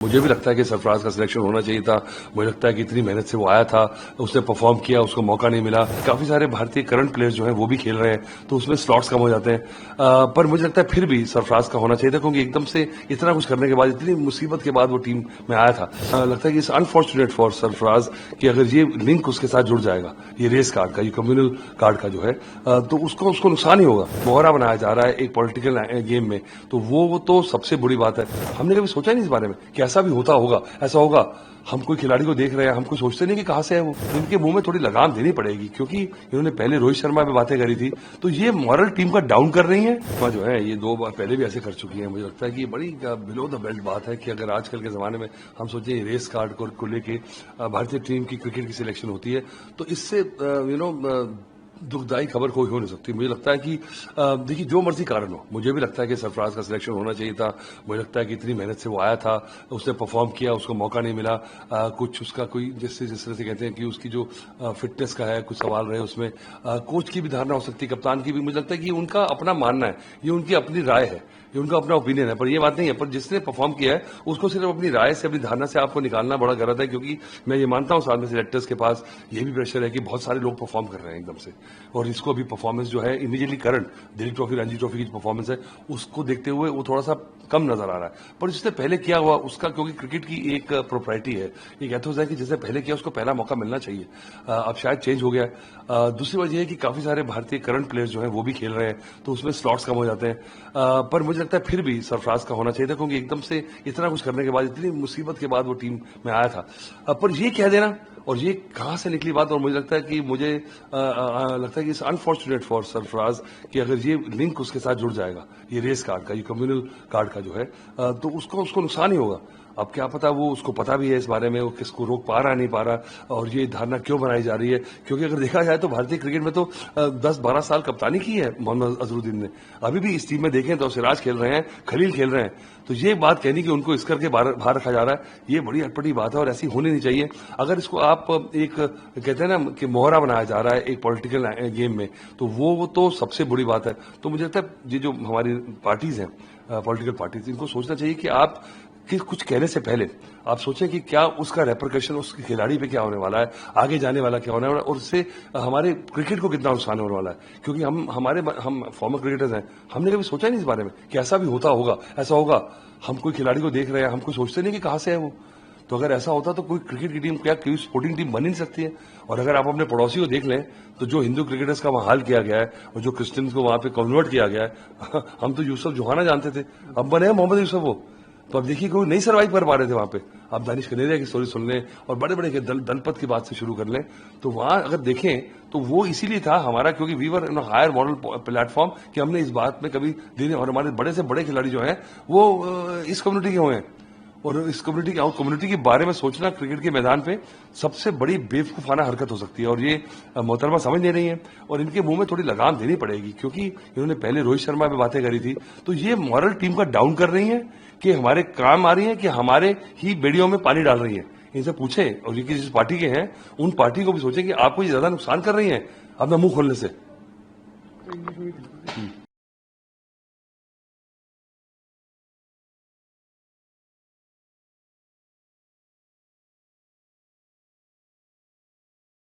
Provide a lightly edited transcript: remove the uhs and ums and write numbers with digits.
मुझे भी लगता है कि सरफराज का सिलेक्शन होना चाहिए था। मुझे लगता है कि इतनी मेहनत से वो आया था, उसने परफॉर्म किया, उसको मौका नहीं मिला। काफी सारे भारतीय करंट प्लेयर्स जो हैं वो भी खेल रहे हैं, तो उसमें स्लॉट्स कम हो जाते हैं। पर मुझे लगता है फिर भी सरफराज का होना चाहिए था, क्योंकि एकदम से इतना कुछ करने के बाद, इतनी मुसीबत के बाद वो टीम में आया था। लगता है कि इट्स अनफॉर्चुनेट फॉर सरफराज कि अगर ये लिंक उसके साथ जुड़ जाएगा, ये रेस कार्ड का, ये कम्युनल कार्ड का जो है, तो उसको नुकसान ही होगा। मोहरा बनाया जा रहा है एक पॉलिटिकल गेम में, तो वो तो सबसे बड़ी बात है। हमने कभी सोचा नहीं इस बारे में कि ऐसा भी होता होगा, ऐसा होगा। हम कोई खिलाड़ी को देख रहे हैं, हम कोई सोचते नहीं कि कहां से है वो। इनके मुंह में थोड़ी लगाम देनी पड़ेगी, क्योंकि इन्होंने पहले रोहित शर्मा पे बातें करी थी, तो ये मॉरल टीम का डाउन कर रही है। जो है ये 2 बार पहले भी ऐसे कर चुकी है। मुझे लगता है कि ये बड़ी बिलो द बेल्ट बात है कि अगर आजकल के जमाने में हम सोचें रेस कार्ड को लेके भारतीय टीम की क्रिकेट की सिलेक्शन होती है, तो इससे दुखदायी खबर कोई हो नहीं सकती। मुझे लगता है कि देखिए, जो मर्जी कारण हो, मुझे भी लगता है कि सरफराज का सिलेक्शन होना चाहिए था। मुझे लगता है कि इतनी मेहनत से वो आया था, उसने परफॉर्म किया, उसको मौका नहीं मिला। कुछ उसका कोई जिस तरह से कहते हैं कि उसकी जो फिटनेस का है, कुछ सवाल रहे उसमें। कोच की भी धारणा हो सकती है, कप्तान की भी। मुझे लगता है कि उनका अपना मानना है, ये उनकी अपनी राय है, ये उनका अपना ओपिनियन है। पर ये बात नहीं है, पर जिसने परफॉर्म किया है उसको सिर्फ अपनी राय से, अपनी धारणा से आपको निकालना बड़ा गलत है। क्योंकि मैं ये मानता हूं साथ में सिलेक्टर्स के पास ये भी प्रेशर है कि बहुत सारे लोग परफॉर्म कर रहे हैं एकदम से, और इसको अभी परफॉर्मेंस जो है immediately current Dilip trophy, Ranji trophy की परफॉर्मेंस है, उसको देखते हुए वो थोड़ा सा कम नजर आ रहा है। पर जिसने पहले किया हुआ उसका, क्योंकि क्रिकेट की एक प्रोप्राइटी है, एक एथोस है कि जिसने पहले किया उसको पहला मौका मिलना चाहिए। अब शायद चेंज हो गया है। दूसरी वजह है कि काफी सारे भारतीय करंट प्लेयर्स जो हैं वो भी खेल रहे हैं, तो उसमें स्लॉट्स कम हो जाते हैं। पर मुझे लगता है फिर भी सरफराज का होना चाहिए था, क्योंकि एकदम से इतना कुछ करने के बाद, इतनी मुसीबत के बाद वो टीम में आया था। पर ये कह देना, और ये कहां से निकली बात, और मुझे लगता है कि लगता है कि इट्स अनफॉर्चुनेट फॉर सरफराज कि अगर ये लिंक उसके साथ जुड़ जाएगा, ये रेस कार्ड का, ये कम्युनल कार्ड का जो है, तो उसको नुकसान ही होगा। अब क्या पता, वो उसको पता भी है इस बारे में, वो किसको रोक पा रहा नहीं पा रहा, और ये धारणा क्यों बनाई जा रही है। क्योंकि अगर देखा जाए तो भारतीय क्रिकेट में तो 10-12 साल कप्तानी की है मोहम्मद अजहरुद्दीन ने। अभी भी इस टीम में देखें तो सिराज खेल रहे हैं, खलील खेल रहे हैं। तो ये बात कहनी कि उनको इस करके बाहर रखा जा रहा है, ये बड़ी अटपटी बात है और ऐसी होनी नहीं चाहिए। अगर इसको आप एक कहते हैं ना कि मोहरा बनाया जा रहा है एक पॉलिटिकल गेम में, तो वो तो सबसे बड़ी बात है। तो मुझे लगता है ये जो हमारी पार्टीज हैं, पॉलिटिकल पार्टीज, इनको सोचना चाहिए कि आप कि कुछ कहने से पहले आप सोचें कि क्या उसका रेपरकशन उस खिलाड़ी पे क्या होने वाला है, आगे जाने वाला क्या होने वाला है, और उससे हमारे क्रिकेट को कितना नुकसान होने वाला है। क्योंकि हम फॉर्मर क्रिकेटर्स हैं, हमने कभी सोचा नहीं इस बारे में कि ऐसा भी होता होगा, ऐसा होगा। हम कोई खिलाड़ी को देख रहे हैं, हम कोई सोचते नहीं कि कहां से है वो। तो अगर ऐसा होता तो कोई क्रिकेट की टीम, क्या कोई स्पोर्टिंग टीम बन ही नहीं सकती है। और अगर आप अपने पड़ोसी को देख लें, तो जो हिंदू क्रिकेटर्स का वहां हाल किया गया है, और जो क्रिश्चियंस को वहां पे कन्वर्ट किया गया है हम तो यूसुफ जोहाना जानते थे, अब बने हैं मोहम्मद यूसुफ वो। तो अब देखिए, कोई नहीं सर्वाइव कर पा रहे थे वहां पे। आप दानिश कनेरिया की स्टोरी सुन लें, और बड़े बड़े दलपत की बात से शुरू कर लें, तो वहां अगर देखें तो वो इसीलिए था हमारा, क्योंकि we were in higher model platform, कि हमने इस बात में कभी दिन, और हमारे बड़े से बड़े खिलाड़ी जो हैं वो इस कम्युनिटी के हुए हैं। और इस कम्युनिटी के बारे में सोचना क्रिकेट के मैदान पे सबसे बड़ी बेवकूफाना हरकत हो सकती है, और ये मोहतरमा समझ नहीं रही है। और इनके मुंह में थोड़ी लगाम देनी पड़ेगी, क्योंकि इन्होंने पहले रोहित शर्मा पे बातें करी थी, तो ये मॉरल टीम का डाउन कर रही है कि हमारे काम आ रही है, कि हमारे ही बेड़ियों में पानी डाल रही है। इनसे पूछे, और ये जिस पार्टी के हैं उन पार्टी को भी सोचें कि आपको ये ज्यादा नुकसान कर रही है अपना मुंह खोलने से।